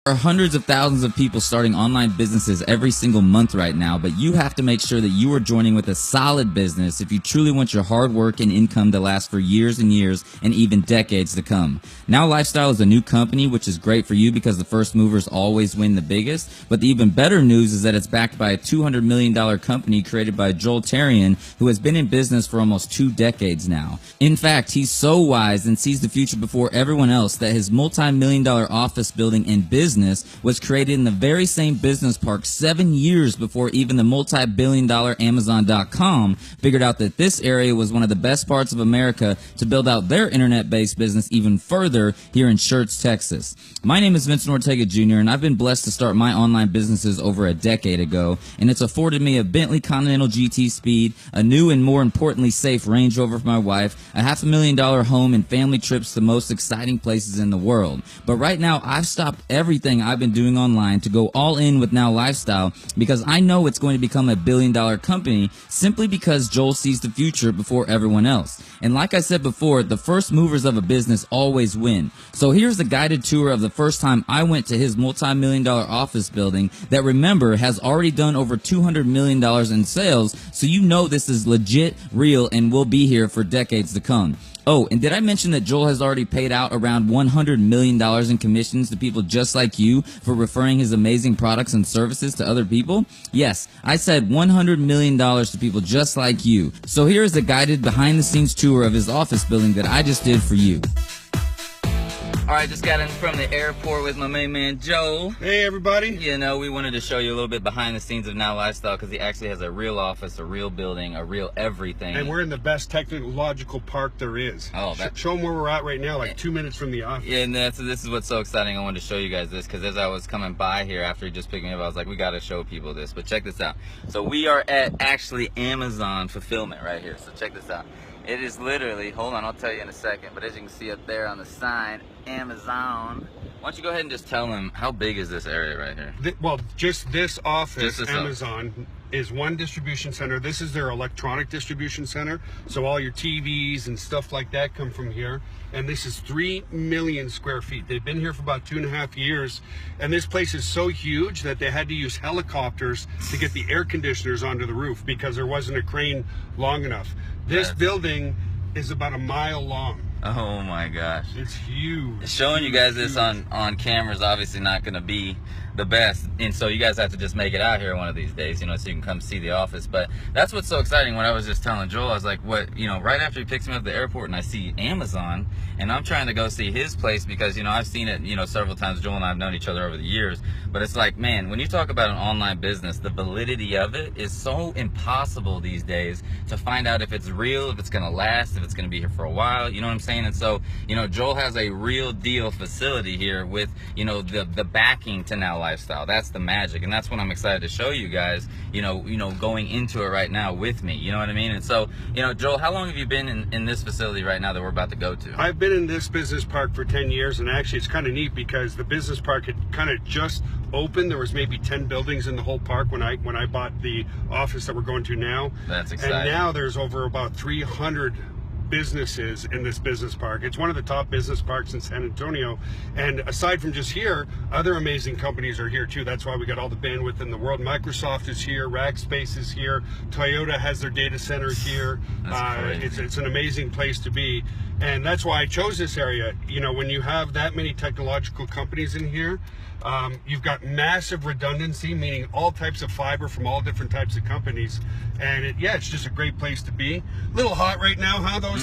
There are hundreds of thousands of people starting online businesses every single month right now, but you have to make sure that you are joining with a solid business if you truly want your hard work and income to last for years and years and even decades to come. Now Lifestyle is a new company, which is great for you because the first movers always win the biggest, but the even better news is that it's backed by a $200 million company created by Joel Tarian, who has been in business for almost 2 decades now. In fact, he's so wise and sees the future before everyone else that his multi-million-dollar office building and business was created in the very same business park 7 years before even the multi-billion-dollar Amazon.com figured out that this area was one of the best parts of America to build out their internet-based business even further here in Schertz, Texas. My name is Vincent Ortega Jr., and I've been blessed to start my online businesses over a decade ago, and it's afforded me a Bentley Continental GT Speed, a new and more importantly safe Range Rover for my wife, a $500,000 home, and family trips to the most exciting places in the world. But right now, I've stopped everything I've been doing online to go all in with Now Lifestyle because I know it's going to become a billion-dollar company simply because Joel sees the future before everyone else. And like I said before, the first movers of a business always win. So here's a guided tour of the first time I went to his multi-million-dollar office building that, remember, has already done over $200 million in sales, so you know this is legit, real, and will be here for decades to come. Oh, and did I mention that Joel has already paid out around $100 million in commissions to people just like you for referring his amazing products and services to other people? Yes, I said $100 million to people just like you. So here is a guided behind-the-scenes tour of his office building that I just did for you. All right, just got in from the airport with my main man, Joel. Hey, everybody. You know, we wanted to show you a little bit behind the scenes of Now Lifestyle because he actually has a real office, a real building, a real everything. And we're in the best technological park there is. Oh, show them where we're at right now, like 2 minutes from the office. Yeah, and this is what's so exciting. I wanted to show you guys this because as I was coming by here after he just picked me up, I was like, we got to show people this. But check this out. So we are at actually Amazon fulfillment right here. So check this out. It is literally, hold on, I'll tell you in a second, but as you can see up there on the sign, Amazon. Why don't you go ahead and just tell them, how big is this area right here? Well, just this office, Amazon, is one distribution center. This is their electronic distribution center. So all your TVs and stuff like that come from here. And this is 3 million square feet. They've been here for about 2.5 years. And this place is so huge that they had to use helicopters to get the air conditioners onto the roof because there wasn't a crane long enough. This building is about 1 mile long. Oh my gosh. It's huge. Showing you guys this on camera is obviously not going to be the best, and so you guys have to just make it out here one of these days, you know, so you can come see the office. But that's what's so exciting. When I was just telling Joel, I was like, what, you know, right after he picks me up at the airport and I see Amazon, and I'm trying to go see his place because, you know, I've seen it, you know, several times. Joel and I have known each other over the years, but it's like, man, when you talk about an online business, the validity of it is so impossible these days to find out if it's real, if it's going to last, if it's going to be here for a while, you know what I'm saying? And so, you know, Joel has a real deal facility here with, you know, the backing to Now Lifestyle. That's the magic, and that's what I'm excited to show you guys, you know, going into it right now with me, you know what I mean? And so, you know, Joel, how long have you been in this facility right now that we're about to go to? I've been in this business park for 10 years, and actually it's kind of neat because the business park had kind of just opened. There was maybe 10 buildings in the whole park when I bought the office that we're going to now. That's exciting. And now there's over about 300 businesses in this business park. It's one of the top business parks in San Antonio, and aside from just here, other amazing companies are here too. That's why we got all the bandwidth in the world. Microsoft is here, Rackspace is here, Toyota has their data center here. It's an amazing place to be, and that's why I chose this area. You know, when you have that many technological companies in here, you've got massive redundancy, meaning all types of fiber from all different types of companies, and it's just a great place to be. A little hot right now, huh? Those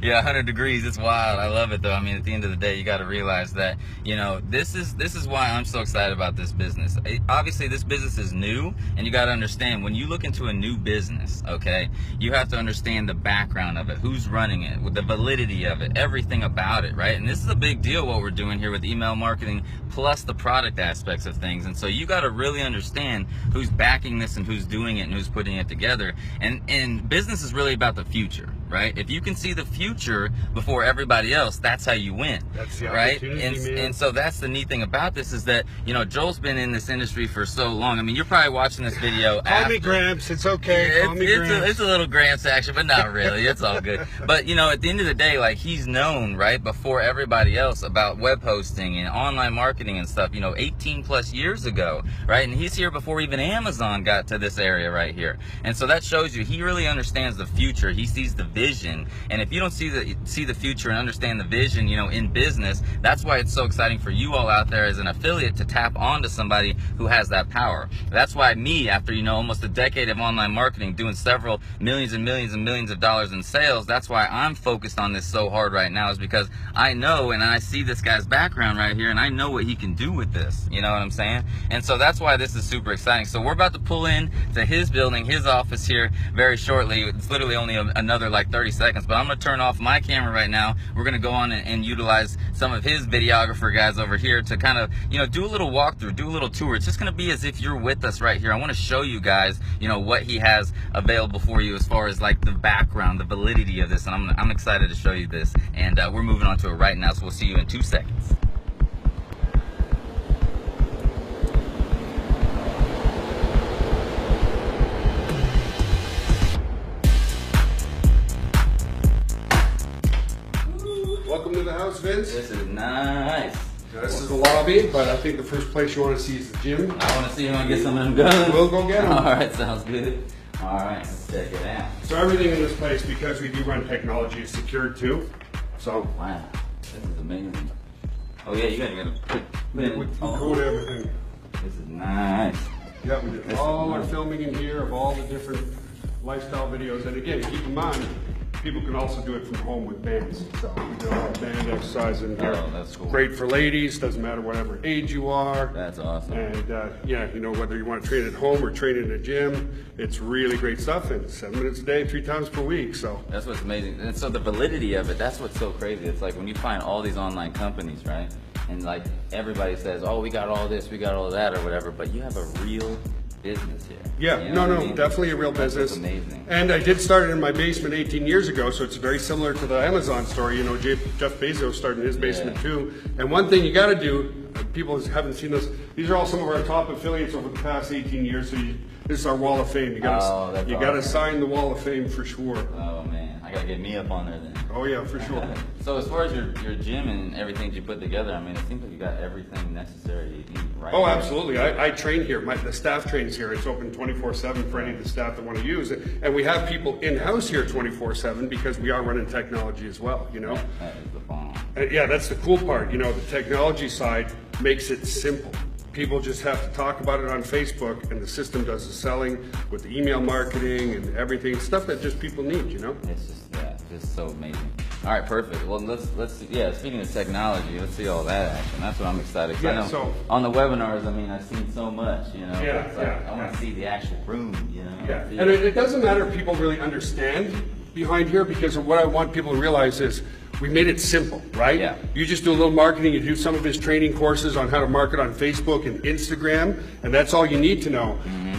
yeah, 100 degrees. It's wild. I love it though. I mean, at the end of the day, you got to realize that, you know, this is why I'm so excited about this business. Obviously, this business is new, and you got to understand when you look into a new business, okay, you have to understand the background of it, who's running it, with the validity of it, everything about it, right? And this is a big deal what we're doing here with email marketing plus the product aspects of things. And so you got to really understand who's backing this and who's doing it and who's putting it together. And business is really about the future, right? If you can see the future before everybody else, that's how you win. That's the right? opportunity, man. And so that's the neat thing about this is that, you know, Joel's been in this industry for so long. I mean, you're probably watching this video Call me Gramps, it's okay. Call me Gramps. It's a little Gramps action, but not really. It's all good. But, you know, at the end of the day, like, he's known, right, before everybody else about web hosting and online marketing and stuff, you know, 18 plus years ago, right? And he's here before even Amazon got to this area right here. And so that shows you he really understands the future. He sees the vision. And if you don't see the future and understand the vision, you know, in business, that's why it's so exciting for you all out there as an affiliate to tap onto somebody who has that power. That's why me, after, you know, almost a decade of online marketing, doing several millions and millions and millions of dollars in sales, that's why I'm focused on this so hard right now, is because I know and I see this guy's background right here and I know what he can do with this. You know what I'm saying? And so that's why this is super exciting. So we're about to pull in to his building, his office here very shortly. It's literally only another like 30 seconds, but I'm going to turn off my camera right now. We're going to go on and utilize some of his videographer guys over here to kind of, you know, do a little walkthrough, do a little tour. It's just going to be as if you're with us right here. I want to show you guys, you know, what he has available for you as far as like the background, the validity of this, and I'm excited to show you this. And we're moving on to it right now, so we'll see you in 2 seconds. Welcome to the house, Vince. This is nice. Now, this is the lobby, but I think the first place you want to see is the gym. I want to see him and get some of them guns. We'll go get them. All right, sounds good. All right, let's check it out. So everything in this place, because we do run technology, is secured too. So wow, this is amazing. Oh yeah, you gotta put we code everything. This is nice. Yeah, we did all our filming in here of all the different lifestyle videos. And again, keep in mind, people can also do it from home with bands. So we do all band exercise in here. Oh, that's cool. Great for ladies, doesn't matter whatever age you are. That's awesome. And yeah, you know, whether you want to train at home or train in a gym, it's really great stuff. And 7 minutes a day, 3 times per week. So that's what's amazing. And so the validity of it, that's what's so crazy. It's like when you find all these online companies, right? And like everybody says, oh, we got all this, we got all that or whatever, but you have a real business here. Yeah, you know no, I mean? definitely a real That's business. Amazing. And I did start it in my basement 18 years ago, so it's very similar to the Amazon story. You know, Jeff Bezos started in his basement too. And one thing you got to do, people haven't seen this, these are all some of our top affiliates over the past 18 years. So this is our Wall of Fame. You got to sign the Wall of Fame for sure. Oh man, I got to get me up on there then. Oh yeah, for sure. So as far as your gym and everything you put together, I mean, it seems like you got everything necessary you need right Oh, here. absolutely. I train here. The staff trains here. It's open 24/7 for any of the staff that want to use it. And we have people in-house here 24/7 because we are running technology as well, you know? That is the bomb. Yeah, that's the cool part. You know, the technology side makes it simple. People just have to talk about it on Facebook, and the system does the selling with the email marketing and everything, stuff that just people need, you know? It's just, yeah, just so amazing. All right, perfect. Well, let's yeah, speaking of technology, let's see all that action. That's what I'm excited. Yeah, I know so on the webinars, I mean, I've seen so much, you know. Yeah, it's like, yeah, I want to see the actual room, you know. Yeah, and it doesn't matter if people really understand behind here, because what I want people to realize is we made it simple, right? Yeah. You just do a little marketing, you do some of his training courses on how to market on Facebook and Instagram, and that's all you need to know.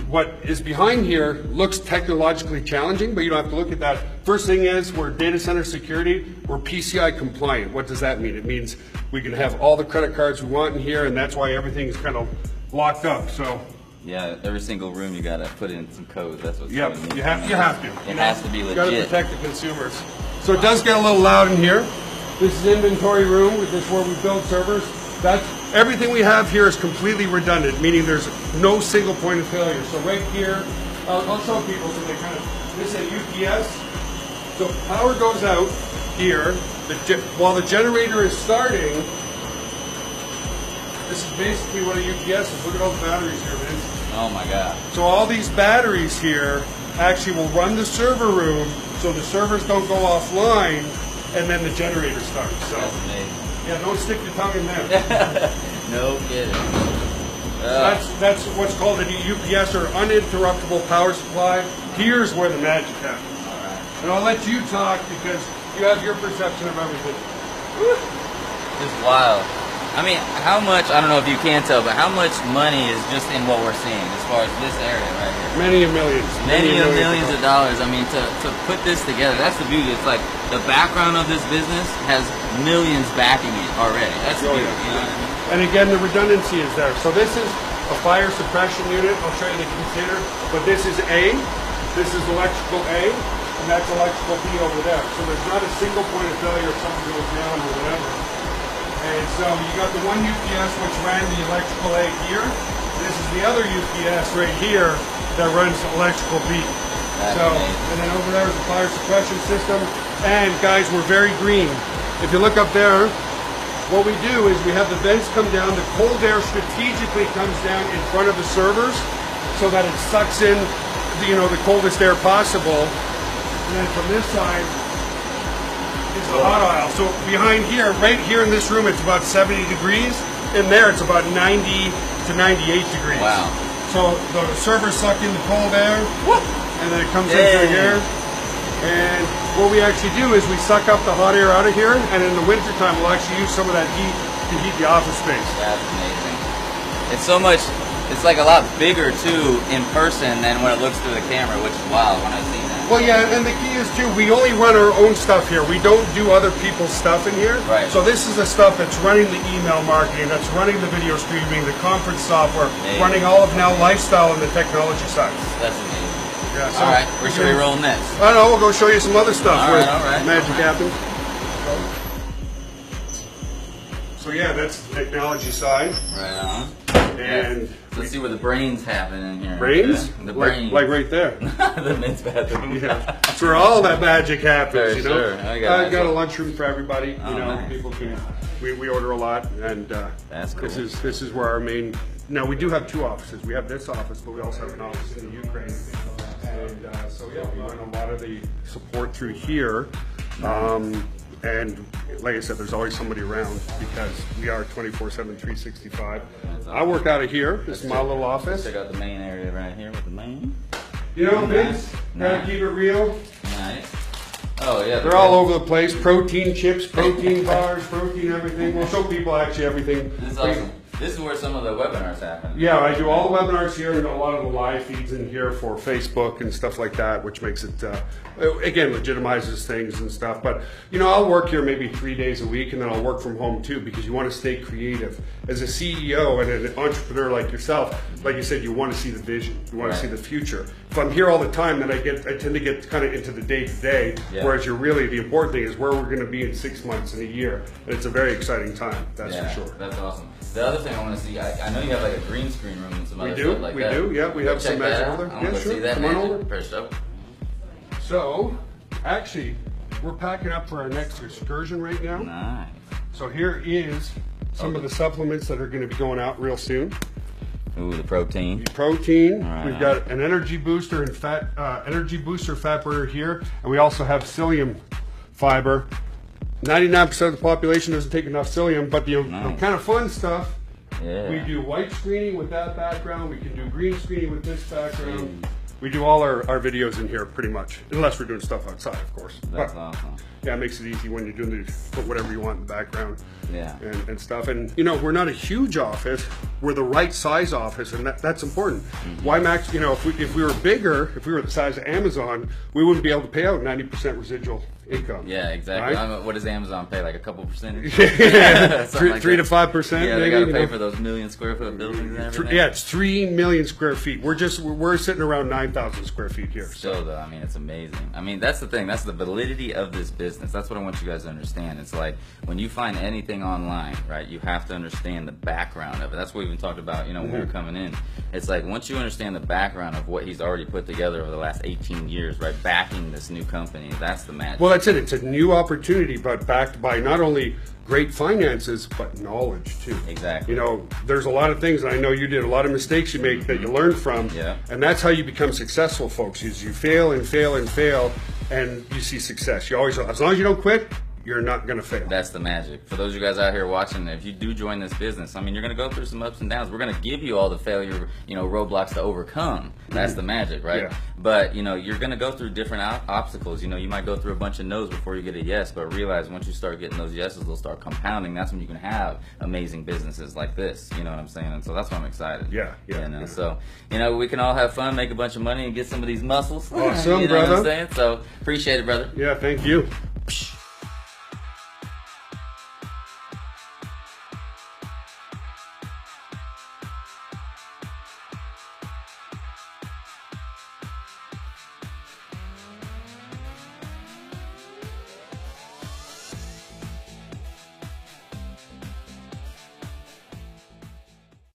What is behind here looks technologically challenging, but you don't have to look at that. First thing is, we're data center security, we're PCI compliant. What does that mean? It means we can have all the credit cards we want in here, and that's why everything's kind of locked up. So yeah, every single room you gotta put in some codes. That's what's yep, so neat. you have to. It has to be You got to legit. protect the consumers. So it does get a little loud in here. This is inventory room. This is where we build servers. That's everything we have here is completely redundant, meaning there's no single point of failure. So right here, I'll show people so they kind of. This is a UPS. So power goes out here. While the generator is starting, this is basically what a UPS is. Look at all the batteries here, Vince. Oh my God. So all these batteries here actually will run the server room so the servers don't go offline, and then the generator starts. So That's amazing. yeah, don't stick your tongue in there. No kidding. That's what's called an UPS, or uninterruptible power supply. Here's where the magic happens. All right. And I'll let you talk because you have your perception of everything. Just wild. I mean, how much, I don't know if you can tell, but how much money is just in what we're seeing as far as this area right here? Many millions. Many millions of dollars. I mean, to put this together, that's the beauty. It's like the background of this business has millions backing it already. That's the beauty. You know what I mean? And again, the redundancy is there. So this is a fire suppression unit. I'll show you the container. But this is A, this is electrical A, and that's electrical B over there. So there's not a single point of failure if something goes down or whatever. And so you got the one UPS which ran the electrical A here. This is the other UPS right here that runs electrical B. And then over there is the fire suppression system. And guys, we're very green. If you look up there, what we do is we have the vents come down. The cold air strategically comes down in front of the servers so that it sucks in, the coldest air possible. And then from this side is the hot aisle. So behind here, right here in this room, it's about 70 degrees. In there, it's about 90 to 98 degrees. Wow. So the servers suck in the cold air, and then it comes into here. And what we actually do is we suck up the hot air out of here, and in the wintertime, we'll actually use some of that heat to heat the office space. That's amazing. It's so much, it's like a lot bigger, too, in person than when it looks through the camera, which is wild when I see that. Well, yeah, and the key is, too, we only run our own stuff here. We don't do other people's stuff in here. Right. So this is the stuff that's running the email marketing, that's running the video streaming, the conference software, running all of Now Lifestyle and the technology side. That's amazing. Yeah, so all right, where should we roll next? I don't know, we'll go show you some other stuff. All right. Magic happens. So yeah, that's the technology side. Right on. And let's see where the brains happen in here. Brains? The brains. Like right there. The men's bathroom. Yeah. That's where all that magic happens, Sure. I got a lunchroom for everybody. Nice. People can. We order a lot, and that's cool. This is where our main. Now we do have two offices. We have this office, but we also have an office in the Ukraine. And so yeah, we run a lot of the support through here. And like I said, there's always somebody around because we are 24/7, 365. I work out of here. This is my little office. Check out the main area right here with the main. Vince, gotta keep it real. Nice. Oh yeah. They're all over the place. Protein chips, protein bars, protein everything. We'll show people actually everything. This is awesome. This is where some of the webinars happen. Yeah, I do all the webinars here and a lot of the live feeds in here for Facebook and stuff like that, which makes it, again, legitimizes things and stuff. But, I'll work here maybe 3 days a week and then I'll work from home too because you want to stay creative. As a CEO and an entrepreneur like yourself, like you said, you want to see the vision. You want to see the future. If I'm here all the time, then I tend to get kind of into the day-to-day, whereas the important thing is where we're going to be in 6 months and a year. And it's a very exciting time, that's for sure. That's awesome. The other thing I want to see, I know you have like a green screen room and some other stuff like that. We do, yeah. We have some magic over there. I want to see that magic. First up. So, actually, we're packing up for our next excursion right now. Nice. So here is some of the supplements that are going to be going out real soon. Ooh, the protein. Right. We've got an energy booster and fat burner here, and we also have psyllium fiber. 99% of the population doesn't take enough psyllium, but the kind of fun stuff. Yeah. We do white screening with that background. We can do green screening with this background. We do all our videos in here pretty much, unless we're doing stuff outside, of course. That's awesome. Yeah, it makes it easy when you're doing put whatever you want in the background. Yeah. And stuff. And we're not a huge office. We're the right size office, and that's important. Why max? If we were bigger, if we were the size of Amazon, we wouldn't be able to pay out 90% residual income. Yeah, exactly. Right? What does Amazon pay? Like a couple percentage? 3 to 5%. Yeah, maybe, they got to pay for those million square foot buildings and everything. Yeah, it's 3 million square feet. We're sitting around 9,000 square feet here. Still, though, I mean, it's amazing. I mean, that's the thing. That's the validity of this business. That's what I want you guys to understand. It's like when you find anything online, right? You have to understand the background of it. That's what we even talked about. When we were coming in. It's like once you understand the background of what he's already put together over the last 18 years, right? Backing this new company, that's the magic. Well, that's it. It's a new opportunity, but backed by not only great finances, but knowledge too. Exactly. There's a lot of things, and I know you did a lot of mistakes you make that you learn from. Yeah. And that's how you become successful, folks. Is you fail and fail and fail, and you see success. You always, as long as you don't quit, you're not going to fail. That's the magic. For those of you guys out here watching, if you do join this business, I mean, you're going to go through some ups and downs. We're going to give you all the failure, roadblocks to overcome. That's the magic, right? Yeah. But, you're going to go through different obstacles. You might go through a bunch of no's before you get a yes, but realize once you start getting those yeses, they'll start compounding. That's when you can have amazing businesses like this. You know what I'm saying? And so that's why I'm excited. Yeah. So, we can all have fun, make a bunch of money, and get some of these muscles. Awesome, you know brother. what I'm saying? So, appreciate it, brother. Yeah, thank you.